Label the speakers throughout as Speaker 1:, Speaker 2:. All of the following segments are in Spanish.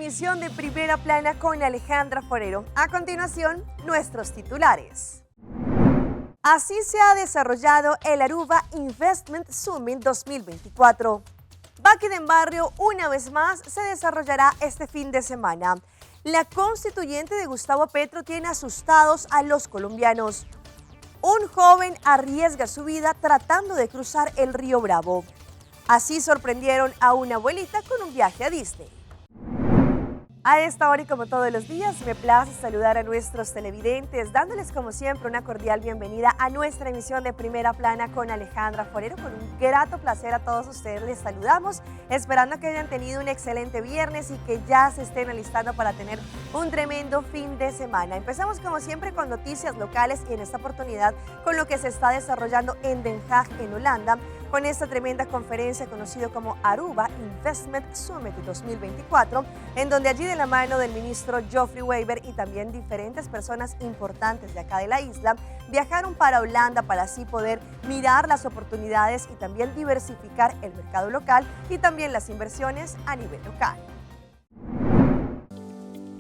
Speaker 1: emisión de Primera Plana con Alejandra Forero. A continuación, nuestros titulares. Así se ha desarrollado el Aruba Investment Summit 2024. Bucky Den Barrio una vez más se desarrollará este fin de semana. La constituyente de Gustavo Petro tiene asustados a los colombianos. Un joven arriesga su vida tratando de cruzar el río Bravo. Así sorprendieron a una abuelita con un viaje a Disney. A esta hora y como todos los días, me place saludar a nuestros televidentes, dándoles como siempre una cordial bienvenida a nuestra emisión de Primera Plana con Alejandra Forero. Con un grato placer a todos ustedes les saludamos, esperando que hayan tenido un excelente viernes y que ya se estén alistando para tener un tremendo fin de semana. Empezamos como siempre con noticias locales y en esta oportunidad con lo que se está desarrollando en Den Haag, en Holanda, con esta tremenda conferencia conocida como Aruba Investment Summit 2024, en donde allí de la mano del ministro Joffrey Wever y también diferentes personas importantes de acá de la isla, viajaron para Holanda para así poder mirar las oportunidades y también diversificar el mercado local y también las inversiones a nivel local.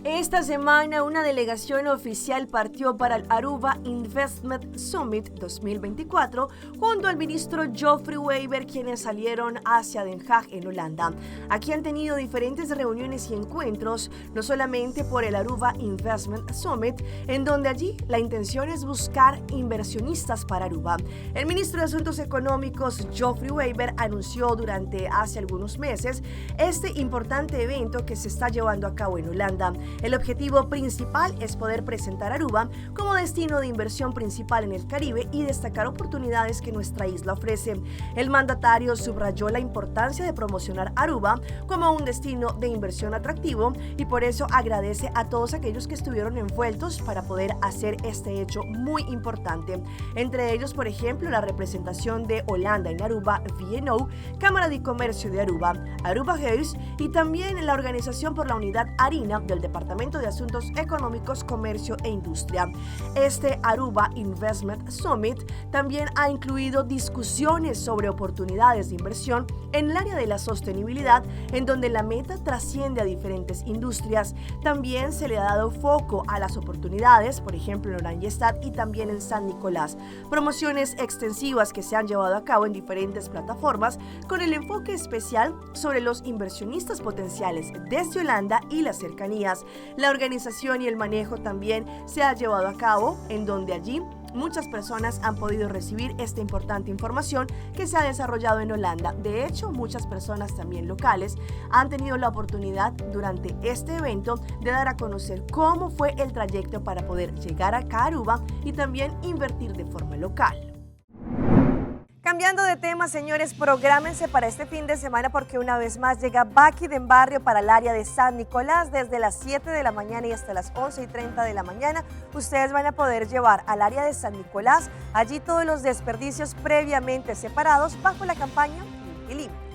Speaker 1: Esta semana una delegación oficial partió para el Aruba Investment Summit 2024 junto al ministro Joffrey Wever, quienes salieron hacia Den Haag en Holanda. Aquí han tenido diferentes reuniones y encuentros, no solamente por el Aruba Investment Summit, en donde allí la intención es buscar inversionistas para Aruba. El ministro de Asuntos Económicos Joffrey Wever anunció durante hace algunos meses este importante evento que se está llevando a cabo en Holanda. El objetivo principal es poder presentar Aruba como destino de inversión principal en el Caribe y destacar oportunidades que nuestra isla ofrece. El mandatario subrayó la importancia de promocionar Aruba como un destino de inversión atractivo y por eso agradece a todos aquellos que estuvieron envueltos para poder hacer este hecho muy importante. Entre ellos, por ejemplo, la representación de Holanda en Aruba, VNO, Cámara de Comercio de Aruba, Aruba House y también la Organización por la Unidad Harina del Departamento de Asuntos Económicos, Comercio e Industria. Este Aruba Investment Summit también ha incluido discusiones sobre oportunidades de inversión en el área de la sostenibilidad, en donde la meta trasciende a diferentes industrias. También se le ha dado foco a las oportunidades, por ejemplo en Oranjestad y también en San Nicolás. Promociones extensivas que se han llevado a cabo en diferentes plataformas con el enfoque especial sobre los inversionistas potenciales desde Holanda y las cercanías. La organización y el manejo también se ha llevado a cabo, en donde allí muchas personas han podido recibir esta importante información que se ha desarrollado en Holanda. De hecho, muchas personas también locales han tenido la oportunidad durante este evento de dar a conocer cómo fue el trayecto para poder llegar acá a Aruba y también invertir de forma local. Cambiando de tema, señores, prográmense para este fin de semana porque una vez más llega Bucky Den Barrio para el área de San Nicolás desde las 7 de la mañana y hasta las 11:30 de la mañana. Ustedes van a poder llevar al área de San Nicolás allí todos los desperdicios previamente separados bajo la campaña Limpy.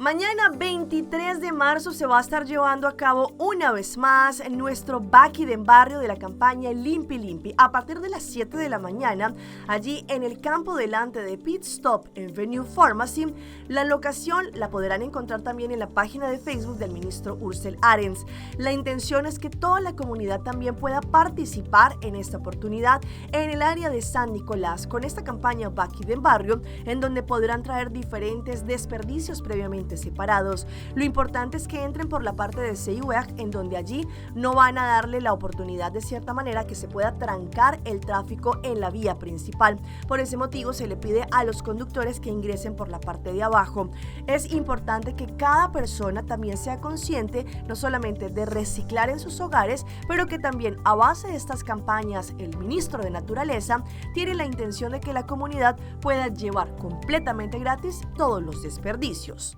Speaker 1: Mañana 23 de marzo se va a estar llevando a cabo una vez más nuestro Bucky Den Barrio de la campaña Limpy a partir de las 7 de la mañana allí en el campo delante de Pit Stop en Venue Pharmacy. La locación la podrán encontrar también en la página de Facebook del ministro Ursel Arens. La intención es que toda la comunidad también pueda participar en esta oportunidad en el área de San Nicolás con esta campaña Bucky Den Barrio, en donde podrán traer diferentes desperdicios previamente separados. Lo importante es que entren por la parte de Zeeweg, en donde allí no van a darle la oportunidad de cierta manera que se pueda trancar el tráfico en la vía principal. Por ese motivo se le pide a los conductores que ingresen por la parte de abajo. Es importante que cada persona también sea consciente no solamente de reciclar en sus hogares, pero que también a base de estas campañas el ministro de Naturaleza tiene la intención de que la comunidad pueda llevar completamente gratis todos los desperdicios.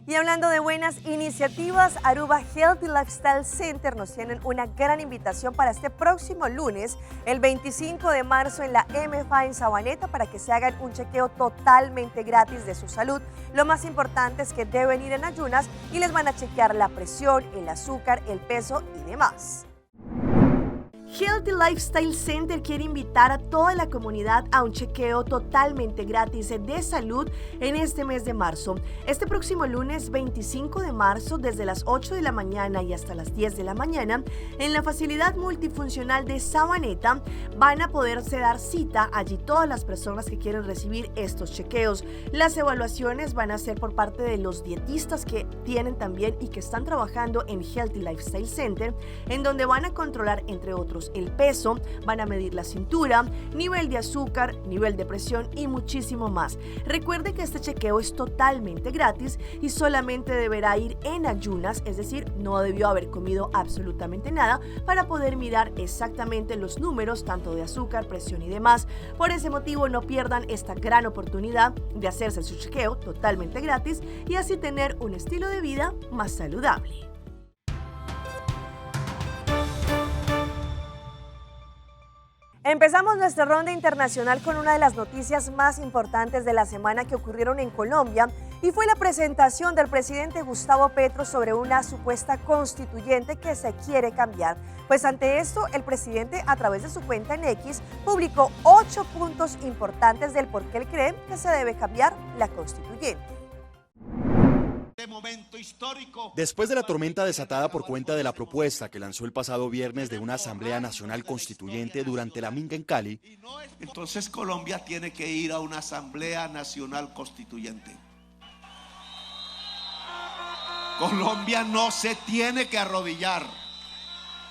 Speaker 1: Y hablando de buenas iniciativas, Aruba Healthy Lifestyle Center nos tienen una gran invitación para este próximo lunes, el 25 de marzo en la MFA en Sabaneta, para que se hagan un chequeo totalmente gratis de su salud. Lo más importante es que deben ir en ayunas y les van a chequear la presión, el azúcar, el peso y demás. Healthy Lifestyle Center quiere invitar a toda la comunidad a un chequeo totalmente gratis de salud en este mes de marzo. Este próximo lunes 25 de marzo, desde las 8 de la mañana y hasta las 10 de la mañana, en la facilidad multifuncional de Sabaneta, van a poderse dar cita allí todas las personas que quieren recibir estos chequeos. Las evaluaciones van a ser por parte de los dietistas que tienen también y que están trabajando en Healthy Lifestyle Center, en donde van a controlar, entre otros, el peso, van a medir la cintura, nivel de azúcar, nivel de presión y muchísimo más. Recuerde que este chequeo es totalmente gratis y solamente deberá ir en ayunas, es decir, no debió haber comido absolutamente nada para poder mirar exactamente los números tanto de azúcar, presión y demás. Por ese motivo, no pierdan esta gran oportunidad de hacerse su chequeo totalmente gratis y así tener un estilo de vida más saludable. Empezamos nuestra ronda internacional con una de las noticias más importantes de la semana que ocurrieron en Colombia y fue la presentación del presidente Gustavo Petro sobre una supuesta constituyente que se quiere cambiar. Pues ante esto, el presidente a través de su cuenta en X publicó 8 puntos importantes del por qué él cree que se debe cambiar la constituyente.
Speaker 2: Momento histórico.
Speaker 3: Después de la tormenta desatada por cuenta de la propuesta que lanzó el pasado viernes de una Asamblea Nacional Constituyente durante la minga en Cali,
Speaker 2: entonces Colombia tiene que ir a una Asamblea Nacional Constituyente. Colombia no se tiene que arrodillar.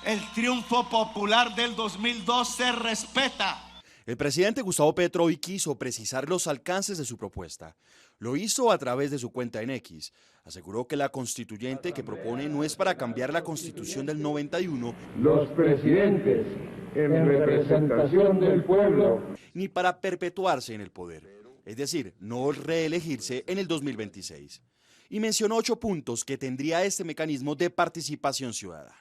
Speaker 2: El triunfo popular del 2002 se respeta.
Speaker 3: El presidente Gustavo Petro hoy quiso precisar los alcances de su propuesta. Lo hizo a través de su cuenta en X. Aseguró que la constituyente que propone no es para cambiar la Constitución del 91,
Speaker 4: los presidentes en representación del pueblo,
Speaker 3: ni para perpetuarse en el poder, es decir, no reelegirse en el 2026. Y mencionó 8 puntos que tendría este mecanismo de participación ciudadana.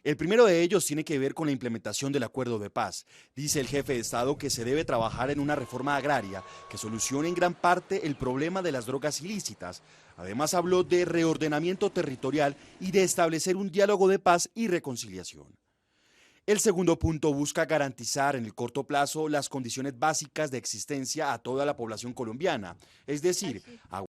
Speaker 3: El primero de ellos tiene que ver con la implementación del acuerdo de paz. Dice el jefe de Estado que se debe trabajar en una reforma agraria que solucione en gran parte el problema de las drogas ilícitas. Además habló de reordenamiento territorial y de establecer un diálogo de paz y reconciliación. El segundo punto busca garantizar en el corto plazo las condiciones básicas de existencia a toda la población colombiana, es decir, agua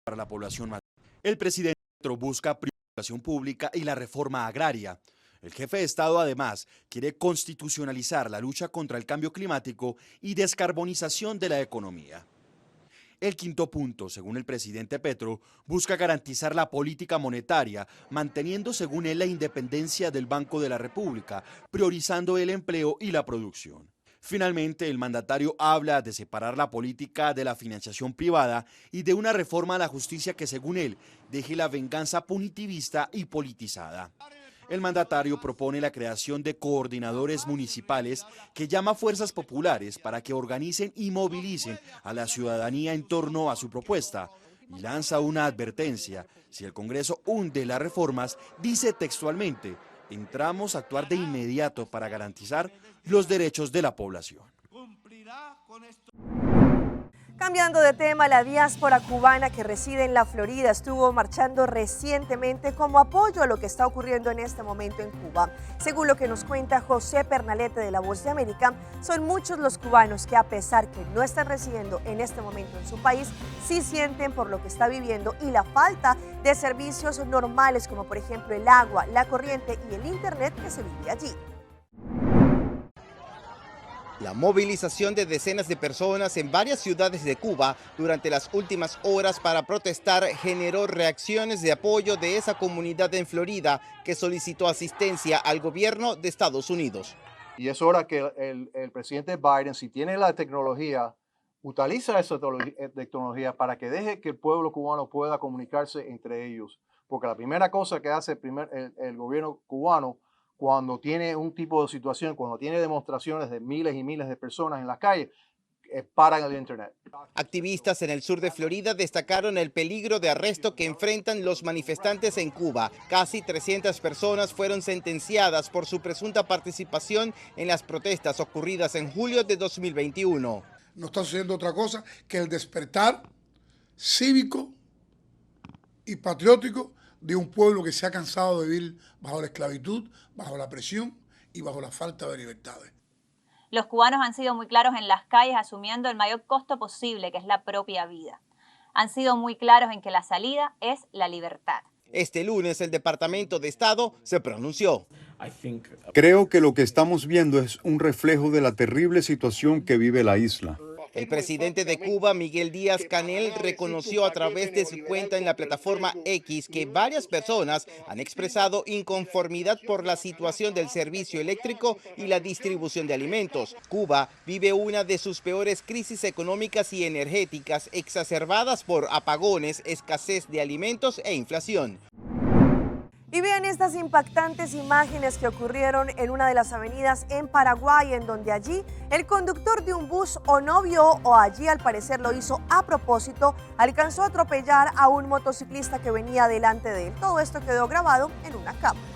Speaker 3: para la población más. El presidente busca educación pública y la reforma agraria. El jefe de Estado además quiere constitucionalizar la lucha contra el cambio climático y descarbonización de la economía. El quinto punto, según el presidente Petro, busca garantizar la política monetaria, manteniendo según él la independencia del Banco de la República, priorizando el empleo y la producción. Finalmente, el mandatario habla de separar la política de la financiación privada y de una reforma a la justicia que, según él, deje la venganza punitivista y politizada. El mandatario propone la creación de coordinadores municipales que llama a fuerzas populares para que organicen y movilicen a la ciudadanía en torno a su propuesta y lanza una advertencia: si el Congreso hunde las reformas, dice textualmente, entramos a actuar de inmediato para garantizar los derechos de la población.
Speaker 1: Cambiando de tema, la diáspora cubana que reside en la Florida estuvo marchando recientemente como apoyo a lo que está ocurriendo en este momento en Cuba. Según lo que nos cuenta José Pernalete de La Voz de América, son muchos los cubanos que, a pesar que no están residiendo en este momento en su país, sí sienten por lo que está viviendo y la falta de servicios normales como por ejemplo el agua, la corriente y el internet que se vive allí.
Speaker 5: La movilización de decenas de personas en varias ciudades de Cuba durante las últimas horas para protestar generó reacciones de apoyo de esa comunidad en Florida que solicitó asistencia al gobierno de Estados Unidos.
Speaker 6: Y es hora que el presidente Biden, si tiene la tecnología, utiliza esa tecnología para que deje que el pueblo cubano pueda comunicarse entre ellos. Porque la primera cosa que hace el gobierno cubano cuando tiene un tipo de situación, cuando tiene demostraciones de miles y miles de personas en las calles, paran el internet.
Speaker 5: Activistas en el sur de Florida destacaron el peligro de arresto que enfrentan los manifestantes en Cuba. Casi 300 personas fueron sentenciadas por su presunta participación en las protestas ocurridas en julio de 2021.
Speaker 7: No está sucediendo otra cosa que el despertar cívico y patriótico de un pueblo que se ha cansado de vivir bajo la esclavitud, bajo la presión y bajo la falta de libertades.
Speaker 8: Los cubanos han sido muy claros en las calles asumiendo el mayor costo posible, que es la propia vida. Han sido muy claros en que la salida es la libertad.
Speaker 5: Este lunes el Departamento de Estado se pronunció.
Speaker 9: Creo que lo que estamos viendo es un reflejo de la terrible situación que vive la isla.
Speaker 5: El presidente de Cuba, Miguel Díaz-Canel, reconoció a través de su cuenta en la plataforma X que varias personas han expresado inconformidad por la situación del servicio eléctrico y la distribución de alimentos. Cuba vive una de sus peores crisis económicas y energéticas, exacerbadas por apagones, escasez de alimentos e inflación.
Speaker 1: Y vean estas impactantes imágenes que ocurrieron en una de las avenidas en Paraguay, en donde allí el conductor de un bus o no vio o allí al parecer lo hizo a propósito, alcanzó a atropellar a un motociclista que venía delante de él. Todo esto quedó grabado en una cámara.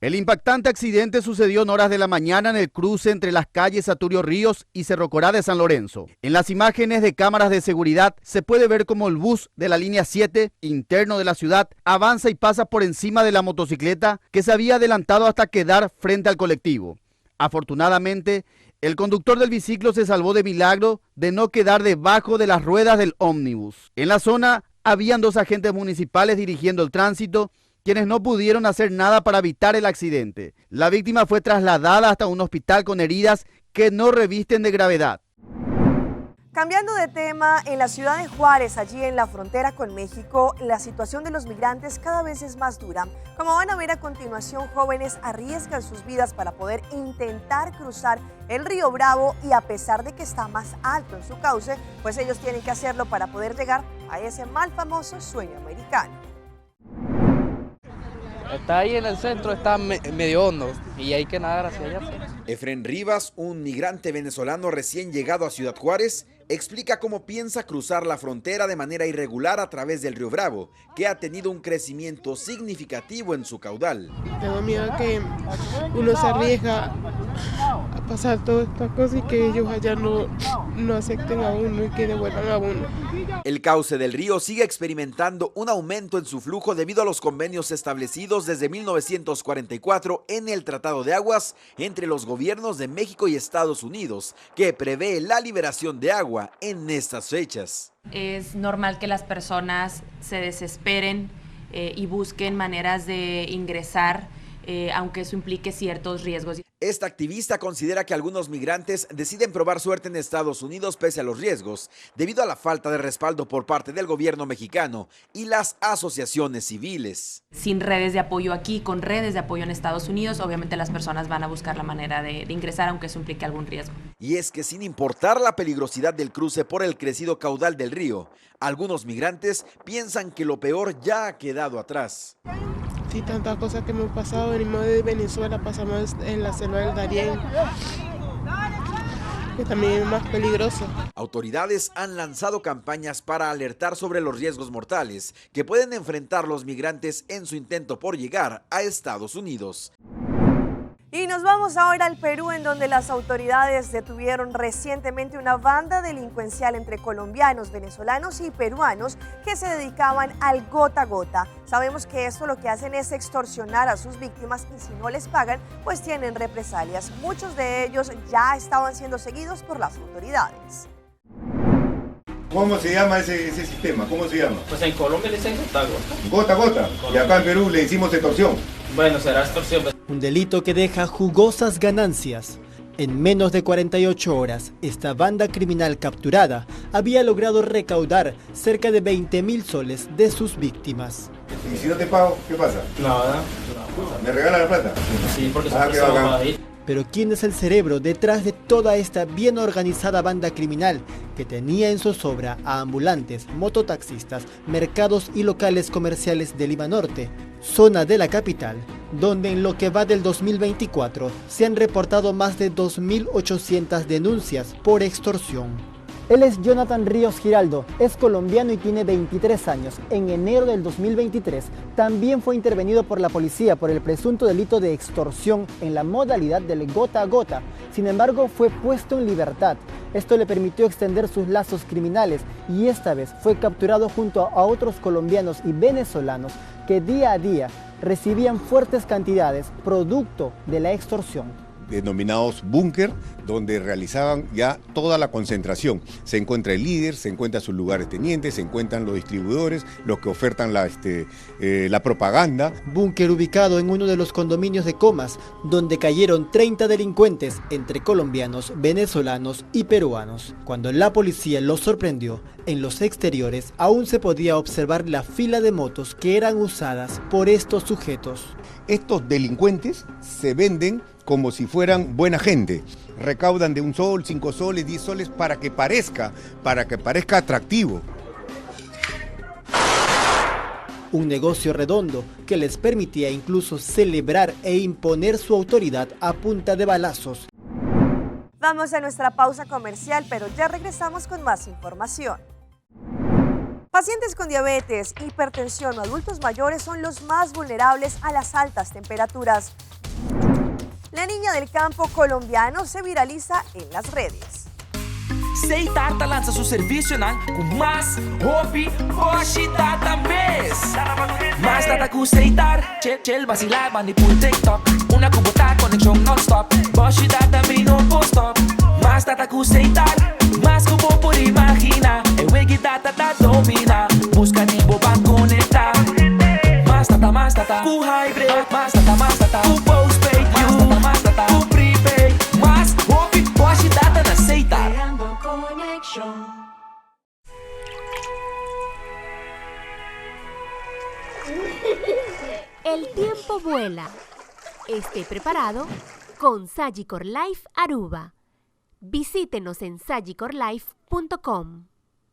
Speaker 10: El impactante accidente sucedió en horas de la mañana en el cruce entre las calles Saturio Ríos y Cerro Corá de San Lorenzo. En las imágenes de cámaras de seguridad se puede ver cómo el bus de la línea 7, interno de la ciudad, avanza y pasa por encima de la motocicleta que se había adelantado hasta quedar frente al colectivo. Afortunadamente, el conductor del biciclo se salvó de milagro de no quedar debajo de las ruedas del ómnibus. En la zona habían 2 agentes municipales dirigiendo el tránsito, quienes no pudieron hacer nada para evitar el accidente. La víctima fue trasladada hasta un hospital con heridas que no revisten de gravedad.
Speaker 1: Cambiando de tema, en la ciudad de Juárez, allí en la frontera con México, la situación de los migrantes cada vez es más dura. Como van a ver a continuación, jóvenes arriesgan sus vidas para poder intentar cruzar el río Bravo y a pesar de que está más alto en su cauce, pues ellos tienen que hacerlo para poder llegar a ese mal famoso sueño americano.
Speaker 11: Está ahí en el centro, está medio hondo y hay que nadar hacia allá.
Speaker 12: Efren Rivas, un migrante venezolano recién llegado a Ciudad Juárez, explica cómo piensa cruzar la frontera de manera irregular a través del río Bravo, que ha tenido un crecimiento significativo en su caudal.
Speaker 13: Tengo miedo que uno se arriesga a pasar todas estas cosas y que ellos allá no acepten a uno y que devuelvan a uno.
Speaker 12: El cauce del río sigue experimentando un aumento en su flujo debido a los convenios establecidos desde 1944 en el Tratado de Aguas entre los gobiernos de México y Estados Unidos, que prevé la liberación de agua en estas fechas.
Speaker 14: Es normal que las personas se desesperen y busquen maneras de ingresar, aunque eso implique ciertos riesgos.
Speaker 12: Esta activista considera que algunos migrantes deciden probar suerte en Estados Unidos pese a los riesgos, debido a la falta de respaldo por parte del gobierno mexicano y las asociaciones civiles.
Speaker 14: Sin redes de apoyo aquí, con redes de apoyo en Estados Unidos, obviamente las personas van a buscar la manera de ingresar, aunque eso implique algún riesgo.
Speaker 12: Y es que sin importar la peligrosidad del cruce por el crecido caudal del río, algunos migrantes piensan que lo peor ya ha quedado atrás.
Speaker 13: Sí, tantas cosas que hemos pasado, venimos de Venezuela, pasamos en la selva del Darién, que también es más peligroso.
Speaker 12: Autoridades han lanzado campañas para alertar sobre los riesgos mortales que pueden enfrentar los migrantes en su intento por llegar a Estados Unidos.
Speaker 1: Y nos vamos ahora al Perú, en donde las autoridades detuvieron recientemente una banda delincuencial entre colombianos, venezolanos y peruanos que se dedicaban al gota a gota. Sabemos que esto lo que hacen es extorsionar a sus víctimas y si no les pagan, pues tienen represalias. Muchos de ellos ya estaban siendo seguidos por las autoridades.
Speaker 15: ¿Cómo se llama ese sistema? ¿Cómo se llama?
Speaker 16: Pues en Colombia le dicen gota a gota.
Speaker 15: Gota a gota. Y acá en Perú le decimos extorsión.
Speaker 16: Bueno, será extorsión.
Speaker 17: Un delito que deja jugosas ganancias. En menos de 48 horas, esta banda criminal capturada había logrado recaudar cerca de 20.000 soles de sus víctimas.
Speaker 15: ¿Y si no te pago, qué pasa?
Speaker 16: Nada.
Speaker 15: ¿Me regala la plata?
Speaker 16: Sí, porque se va a ir.
Speaker 17: Pero ¿quién es el cerebro detrás de toda esta bien organizada banda criminal que tenía en zozobra a ambulantes, mototaxistas, mercados y locales comerciales de Lima Norte, zona de la capital, donde en lo que va del 2024 se han reportado más de 2.800 denuncias por extorsión? Él es Jonathan Ríos Giraldo, es colombiano y tiene 23 años. En enero del 2023 también fue intervenido por la policía por el presunto delito de extorsión en la modalidad del gota a gota. Sin embargo, fue puesto en libertad. Esto le permitió extender sus lazos criminales y esta vez fue capturado junto a otros colombianos y venezolanos que día a día recibían fuertes cantidades producto de la extorsión.
Speaker 18: Denominados búnker, donde realizaban ya toda la concentración. Se encuentra el líder, se encuentran sus lugares tenientes, se encuentran los distribuidores, los que ofertan la propaganda.
Speaker 17: Búnker ubicado en uno de los condominios de Comas, donde cayeron 30 delincuentes entre colombianos, venezolanos y peruanos. Cuando la policía los sorprendió, en los exteriores aún se podía observar la fila de motos que eran usadas por estos sujetos.
Speaker 18: Estos delincuentes se venden como si fueran buena gente. Recaudan de 1 sol, 5 soles, 10 soles para que parezca atractivo.
Speaker 17: Un negocio redondo que les permitía incluso celebrar e imponer su autoridad a punta de balazos.
Speaker 1: Vamos a nuestra pausa comercial, pero ya regresamos con más información. Pacientes con diabetes, hipertensión o adultos mayores son los más vulnerables a las altas temperaturas. La niña del campo colombiano se viraliza en las redes.
Speaker 19: Seitar lança seu serviço com mais hobby, hoje data mês. Mais data com Seitar, chill vacilar, manipul TikTok. Una cubota, conexão non-stop. Hoje data me no post-stop. Mais data com Seitar, mais cubo por imaginar. Eu wegi data da domina, busca tipo para conectar. Mais data, com hybrid. Mais data, com postpaid. Mais data, com prepaid. Mais hobby, hoje data na Seitar.
Speaker 20: El tiempo vuela. Esté preparado con Sagicor Life Aruba. Visítenos en sagicorlife.com.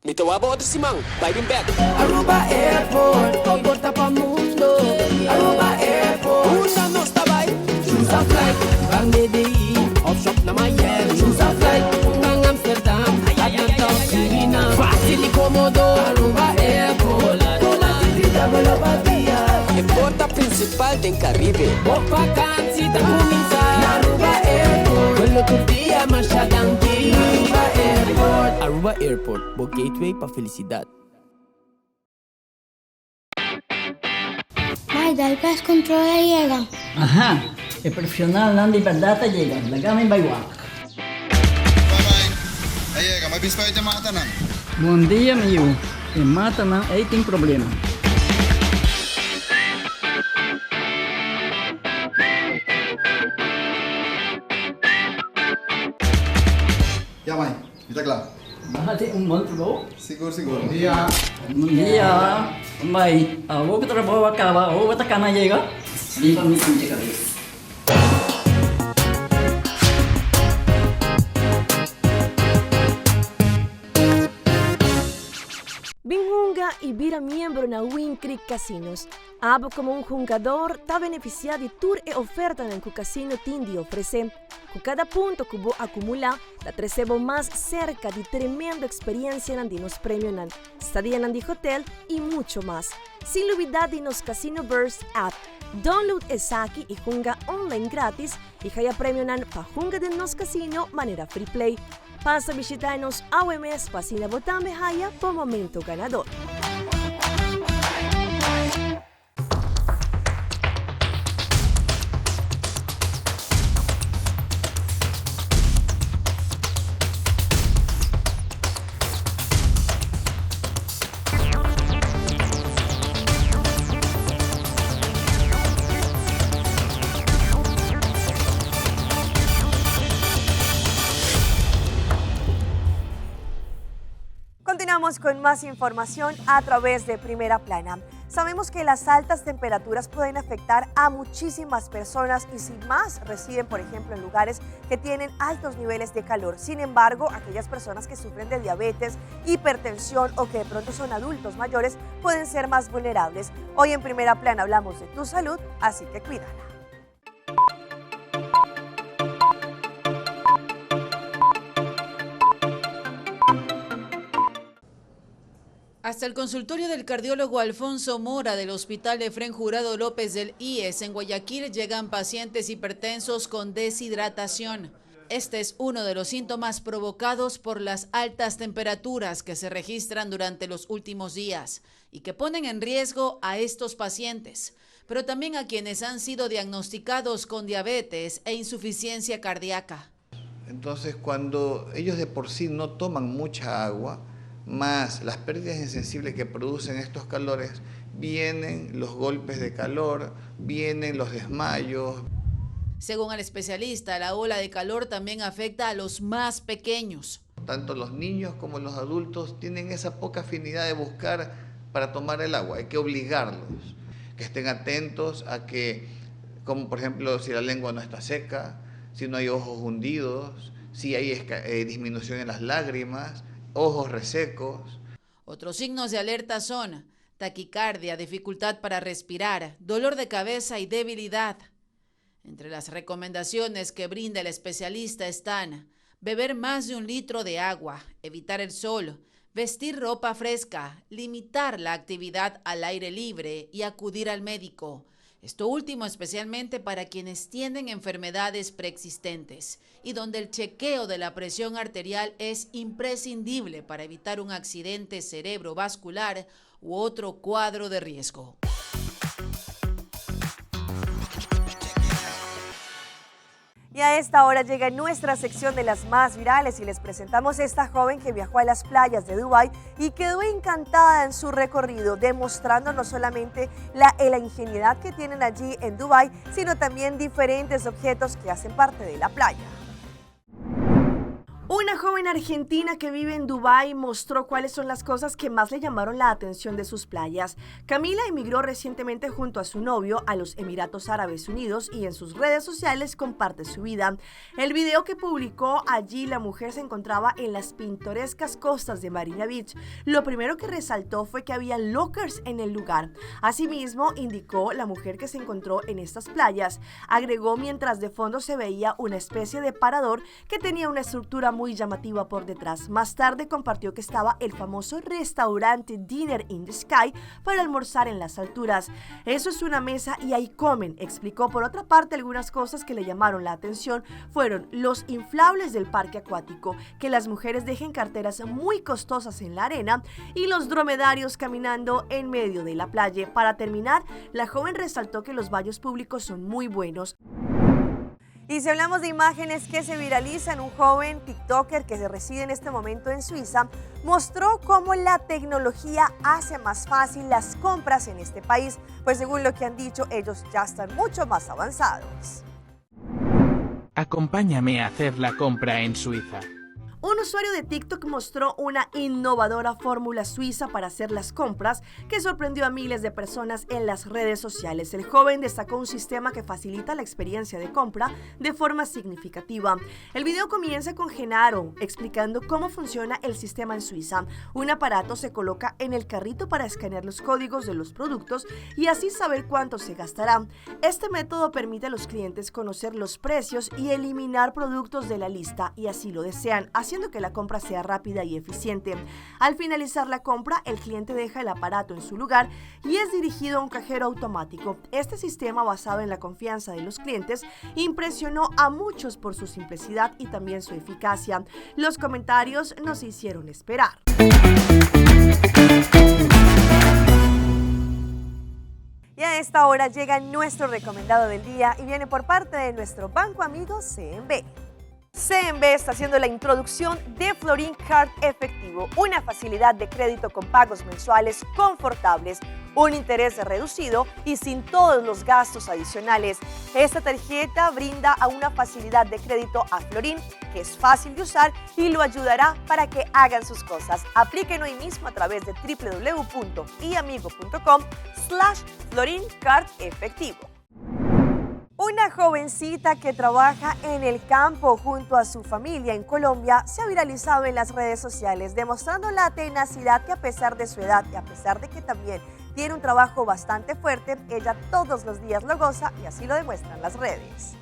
Speaker 21: Então aborda Simão, vai bem back.
Speaker 22: Aruba Airport, comporta pa mundo. Aruba Airport, una nostra vai. Choose a flight, van Medellín, off shop na Miami. Choose a flight, van Amsterdam, Atlanta, China. Fácil y cómodo, Aruba Airport. Con la actividad de la batía.
Speaker 21: É porta principal del Caribe.
Speaker 22: Por vacanze da cominciare. Aruba Airport, quello turdia marcia danti. Aruba Airport.
Speaker 21: Aruba Airport, o gateway para felicidad.
Speaker 23: Maida, el gas control llega.
Speaker 24: Ajá, el profesional Nandi Verdata llega, la gama en Baywak.
Speaker 25: Aí llega, mas bispo aí te mata não.
Speaker 24: Bom dia, meu. E mata não, aí tem problema.
Speaker 25: Ya, mãe, está claro.
Speaker 24: Bájate un monte, ¿no?
Speaker 25: Seguro. Bom dia.
Speaker 24: Bom dia. Vai, a boca do trabalho acaba, a outra cana chega. Limpa me sentir cabeça.
Speaker 1: Binjunga y vira miembro na Win Creek Casinos. Abo como un jugador está beneficiado de tour e oferta en el casino Tindi ofrece. Con cada punto que vos acumula, la recebo más cerca de tremenda experiencia en los premios en estadía en el hotel y mucho más. Sin olvidar de nos Casino Burst app. Download Esaki y junga online gratis y haya premio en pa junga de nos casino manera free play. Pasa a visitarnos a OMS para votar haya por momento ganador. Continuamos con más información a través de Primera Plana. Sabemos que las altas temperaturas pueden afectar a muchísimas personas y si más residen, por ejemplo, en lugares que tienen altos niveles de calor. Sin embargo, aquellas personas que sufren de diabetes, hipertensión o que de pronto son adultos mayores pueden ser más vulnerables. Hoy en Primera Plana hablamos de tu salud, así que cuídala.
Speaker 2: Hasta el consultorio del cardiólogo Alfonso Mora del Hospital Efrén Jurado López del IES en Guayaquil llegan pacientes hipertensos con deshidratación. Este es uno de los síntomas provocados por las altas temperaturas que se registran durante los últimos días y que ponen en riesgo a estos pacientes, pero también a quienes han sido diagnosticados con diabetes e insuficiencia cardíaca.
Speaker 3: Entonces, cuando ellos de por sí no toman mucha agua, más las pérdidas insensibles que producen estos calores, vienen los golpes de calor, vienen los desmayos.
Speaker 2: Según el especialista, la ola de calor también afecta a los más pequeños.
Speaker 3: Tanto los niños como los adultos tienen esa poca afinidad de buscar para tomar el agua. Hay que obligarlos, que estén atentos a que, como por ejemplo, si la lengua no está seca, si no hay ojos hundidos, si hay disminución en las lágrimas, ojos resecos.
Speaker 2: Otros signos de alerta son taquicardia, dificultad para respirar, dolor de cabeza y debilidad. Entre las recomendaciones que brinda el especialista están beber más de 1 litro de agua, evitar el sol, vestir ropa fresca, limitar la actividad al aire libre y acudir al médico. Esto último especialmente para quienes tienen enfermedades preexistentes y donde el chequeo de la presión arterial es imprescindible para evitar un accidente cerebrovascular u otro cuadro de riesgo.
Speaker 1: Y a esta hora llega nuestra sección de las más virales y les presentamos a esta joven que viajó a las playas de Dubái y quedó encantada en su recorrido, demostrando no solamente la ingenuidad que tienen allí en Dubái, sino también diferentes objetos que hacen parte de la playa. Una joven argentina que vive en Dubái mostró cuáles son las cosas que más le llamaron la atención de sus playas. Camila emigró recientemente junto a su novio a los Emiratos Árabes Unidos y en sus redes sociales comparte su vida. El video que publicó allí, la mujer se encontraba en las pintorescas costas de Marina Beach. Lo primero que resaltó fue que había lockers en el lugar. Asimismo, indicó la mujer que se encontró en estas playas. Agregó mientras de fondo se veía una especie de parador que tenía una estructura muy llamativa por detrás. Más tarde compartió que estaba el famoso restaurante Dinner in the Sky para almorzar en las alturas. Eso es una mesa y ahí comen, explicó. Por otra parte, algunas cosas que le llamaron la atención fueron los inflables del parque acuático, que las mujeres dejen carteras muy costosas en la arena y los dromedarios caminando en medio de la playa. Para terminar, la joven resaltó que los baños públicos son muy buenos. Y si hablamos de imágenes que se viralizan, un joven TikToker que se reside en este momento en Suiza mostró cómo la tecnología hace más fácil las compras en este país, pues según lo que han dicho, ellos ya están mucho más avanzados.
Speaker 4: Acompáñame a hacer la compra en Suiza.
Speaker 1: Un usuario de TikTok mostró una innovadora fórmula suiza para hacer las compras que sorprendió a miles de personas en las redes sociales. El joven destacó un sistema que facilita la experiencia de compra de forma significativa. El video comienza con Genaro explicando cómo funciona el sistema en Suiza. Un aparato se coloca en el carrito para escanear los códigos de los productos y así saber cuánto se gastará. Este método permite a los clientes conocer los precios y eliminar productos de la lista y así lo desean, haciendo que la compra sea rápida y eficiente. Al finalizar la compra, el cliente deja el aparato en su lugar y es dirigido a un cajero automático. Este sistema, basado en la confianza de los clientes, impresionó a muchos por su simplicidad y también su eficacia. Los comentarios nos hicieron esperar. Y a esta hora llega nuestro recomendado del día y viene por parte de nuestro banco amigo CNB. CNB está haciendo la introducción de Florin Card Efectivo, una facilidad de crédito con pagos mensuales confortables, un interés reducido y sin todos los gastos adicionales. Esta tarjeta brinda a una facilidad de crédito a Florin que es fácil de usar y lo ayudará para que hagan sus cosas. Apliquen hoy mismo a través de www.iamigo.com/Florin Card Efectivo. Una jovencita que trabaja en el campo junto a su familia en Colombia se ha viralizado en las redes sociales, demostrando la tenacidad que a pesar de su edad y a pesar de que también tiene un trabajo bastante fuerte, ella todos los días lo goza y así lo demuestran las redes.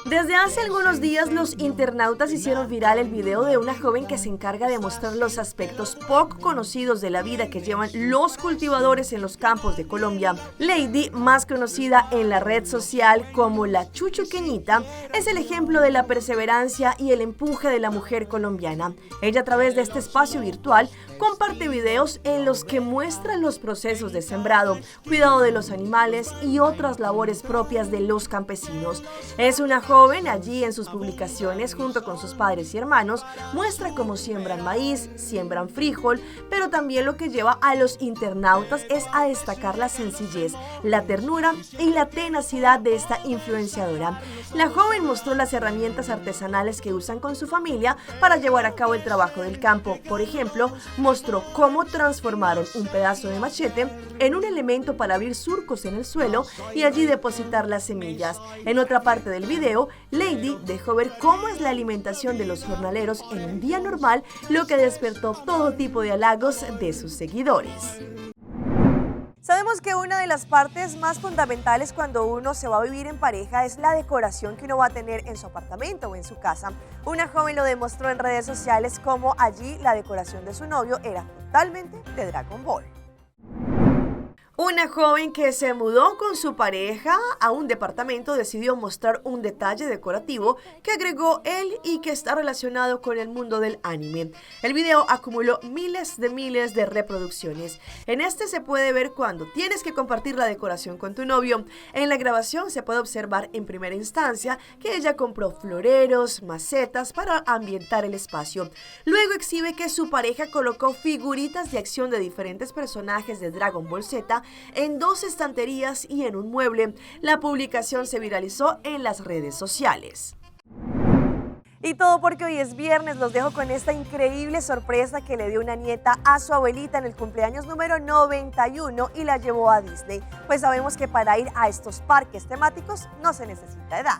Speaker 1: Desde hace algunos días los internautas hicieron viral el video de una joven que se encarga de mostrar los aspectos poco conocidos de la vida que llevan los cultivadores en los campos de Colombia. Lady, más conocida en la red social como la Chuchuqueñita, es el ejemplo de la perseverancia y el empuje de la mujer colombiana. Ella, a través de este espacio virtual, comparte videos en los que muestra los procesos de sembrado, cuidado de los animales y otras labores propias de los campesinos. Es una joven, allí en sus publicaciones junto con sus padres y hermanos, muestra cómo siembran maíz, siembran frijol, pero también lo que lleva a los internautas es a destacar la sencillez, la ternura y la tenacidad de esta influenciadora. La joven mostró las herramientas artesanales que usan con su familia para llevar a cabo el trabajo del campo. Por ejemplo, mostró cómo transformaron un pedazo de machete en un elemento para abrir surcos en el suelo y allí depositar las semillas. En otra parte del video, Lady dejó ver cómo es la alimentación de los jornaleros en un día normal, lo que despertó todo tipo de halagos de sus seguidores. Sabemos que una de las partes más fundamentales cuando uno se va a vivir en pareja es la decoración que uno va a tener en su apartamento o en su casa. Una joven lo demostró en redes sociales como allí la decoración de su novio era totalmente de Dragon Ball. Una joven que se mudó con su pareja a un departamento decidió mostrar un detalle decorativo que agregó él y que está relacionado con el mundo del anime. El video acumuló miles de reproducciones. En este se puede ver cuando tienes que compartir la decoración con tu novio. En la grabación se puede observar en primera instancia que ella compró floreros, macetas para ambientar el espacio. Luego exhibe que su pareja colocó figuritas de acción de diferentes personajes de Dragon Ball Z en 2 estanterías y en un mueble. La publicación se viralizó en las redes sociales. Y todo porque hoy es viernes. Los dejo con esta increíble sorpresa que le dio una nieta a su abuelita en el cumpleaños número 91 y la llevó a Disney. Pues sabemos que para ir a estos parques temáticos no se necesita edad.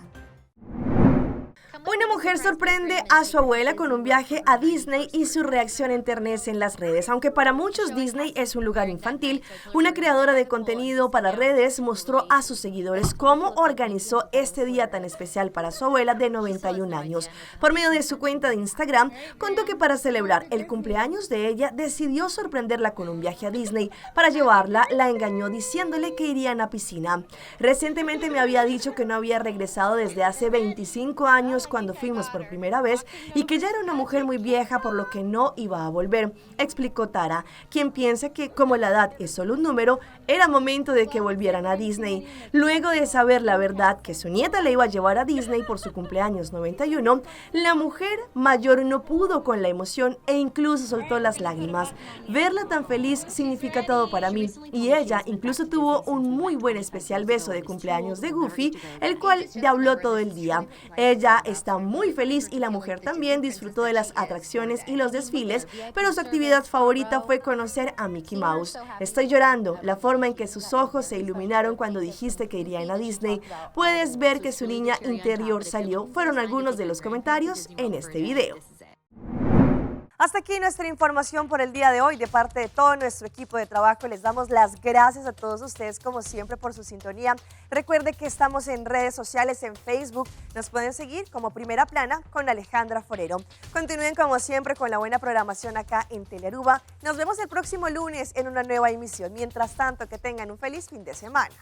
Speaker 1: Una mujer sorprende a su abuela con un viaje a Disney y su reacción enternece en las redes. Aunque para muchos Disney es un lugar infantil, una creadora de contenido para redes mostró a sus seguidores cómo organizó este día tan especial para su abuela de 91 años. Por medio de su cuenta de Instagram, contó que para celebrar el cumpleaños de ella decidió sorprenderla con un viaje a Disney. Para llevarla, la engañó diciéndole que irían a piscina. Recientemente me había dicho que no había regresado desde hace 25 años cuando fuimos por primera vez y que ya era una mujer muy vieja por lo que no iba a volver, explicó Tara, quien piensa que como la edad es solo un número, era momento de que volvieran a Disney. Luego de saber la verdad que su nieta le iba a llevar a Disney por su cumpleaños 91, la mujer mayor no pudo con la emoción e incluso soltó las lágrimas. Verla tan feliz significa todo para mí y ella incluso tuvo un muy buen especial beso de cumpleaños de Goofy, el cual le habló todo el día. Ella está muy feliz y la mujer también disfrutó de las atracciones y los desfiles, pero su actividad favorita fue conocer a Mickey Mouse. Estoy llorando, la forma en que sus ojos se iluminaron cuando dijiste que irían a Disney. Puedes ver que su niña interior salió, fueron algunos de los comentarios en este video. Hasta aquí nuestra información por el día de hoy. De parte de todo nuestro equipo de trabajo, les damos las gracias a todos ustedes, como siempre, por su sintonía. Recuerde que estamos en redes sociales, en Facebook. Nos pueden seguir como Primera Plana con Alejandra Forero. Continúen, como siempre, con la buena programación acá en Telearuba. Nos vemos el próximo lunes en una nueva emisión. Mientras tanto, que tengan un feliz fin de semana.